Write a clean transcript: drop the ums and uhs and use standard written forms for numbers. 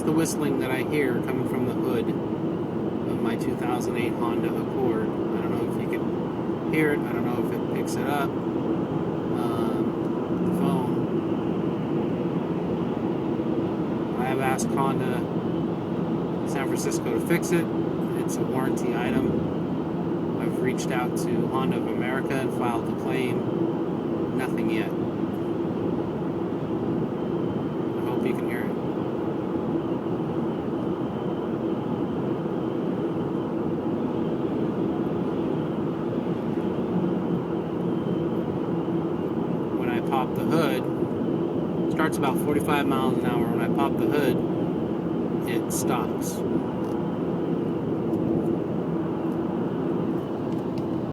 the whistling that I hear coming from the hood of my 2008 Honda Accord. I don't know if you can hear it. I don't know if it picks it up. The phone. I have asked Honda San Francisco to fix it. It's a warranty item. I've reached out to Honda of America and filed the claim. Nothing yet. I hope you can hear it. When I pop the hood, it starts about 45 miles an hour. When I pop the hood, it stops.